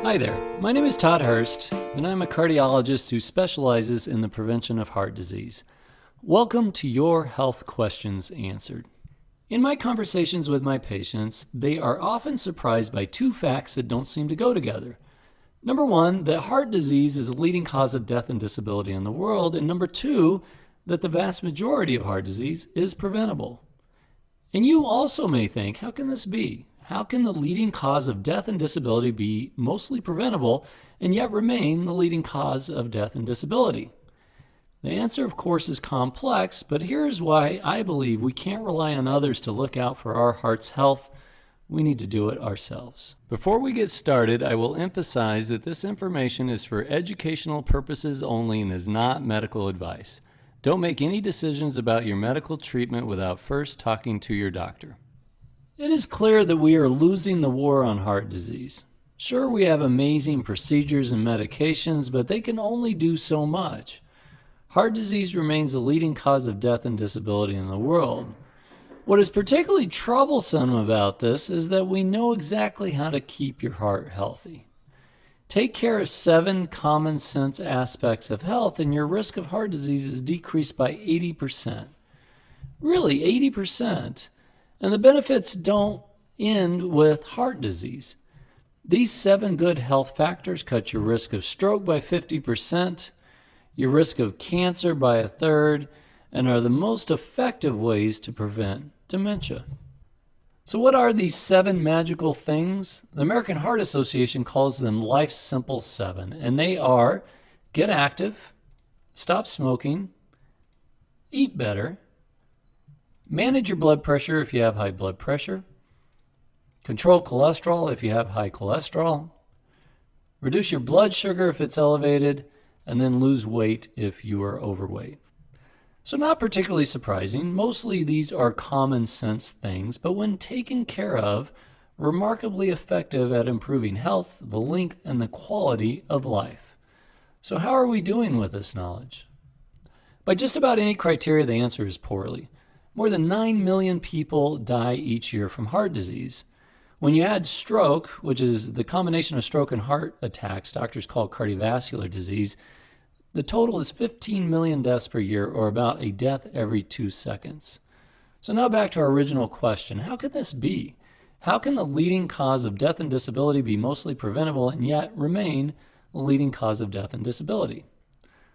Hi there, my name is Todd Hurst, and I'm a cardiologist who specializes in the prevention of heart disease. Welcome to Your Health Questions Answered. In my conversations with my patients, they are often surprised by two facts that don't seem to go together. Number one, that heart disease is the leading cause of death and disability in the world, and number two, that the vast majority of heart disease is preventable. And you also may think, how can this be? How can the leading cause of death and disability be mostly preventable and yet remain the leading cause of death and disability? The answer, of course, is complex, but here's why I believe we can't rely on others to look out for our heart's health. We need to do it ourselves. Before we get started, I will emphasize that this information is for educational purposes only and is not medical advice. Don't make any decisions about your medical treatment without first talking to your doctor. It is clear that we are losing the war on heart disease. Sure, we have amazing procedures and medications, but they can only do so much. Heart disease remains the leading cause of death and disability in the world. What is particularly troublesome about this is that we know exactly how to keep your heart healthy. Take care of 7 common sense aspects of health and your risk of heart disease is decreased by 80%. Really, 80%. And the benefits don't end with heart disease. These 7 good health factors cut your risk of stroke by 50%, your risk of cancer by 1/3, and are the most effective ways to prevent dementia. So what are these 7 magical things? The American Heart Association calls them Life's Simple 7, and they are: get active, stop smoking, eat better, manage your blood pressure if you have high blood pressure, control cholesterol if you have high cholesterol, reduce your blood sugar if it's elevated, and then lose weight if you are overweight. So not particularly surprising, mostly these are common sense things, but when taken care of, remarkably effective at improving health, the length, and the quality of life. So how are we doing with this knowledge? By just about any criteria, the answer is poorly. More than 9 million people die each year from heart disease. When you add stroke, which is the combination of stroke and heart attacks doctors call cardiovascular disease, the total is 15 million deaths per year, or about a death every 2 seconds. So now back to our original question. How could this be? How can the leading cause of death and disability be mostly preventable and yet remain the leading cause of death and disability?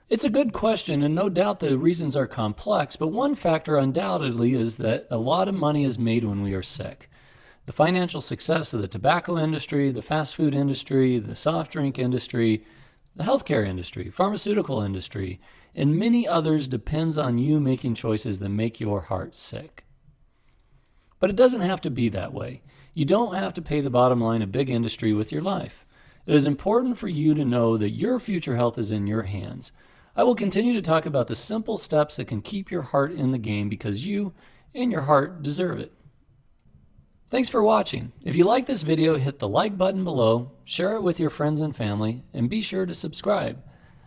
It's a good question, and no doubt the reasons are complex, but one factor undoubtedly is that a lot of money is made when we are sick. The financial success of the tobacco industry, the fast food industry, the soft drink industry, the healthcare industry, pharmaceutical industry, and many others depends on you making choices that make your heart sick. But it doesn't have to be that way. You don't have to pay the bottom line of big industry with your life. It is important for you to know that your future health is in your hands. I will continue to talk about the simple steps that can keep your heart in the game because you and your heart deserve it. Thanks for watching. If you like this video, hit the like button below, share it with your friends and family, and be sure to subscribe.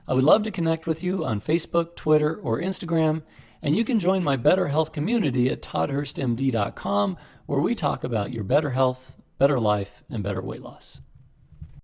I would love to connect with you on Facebook, Twitter, or Instagram, and you can join my Better Health community at toddhurstmd.com, where we talk about your better health, better life, and better weight loss.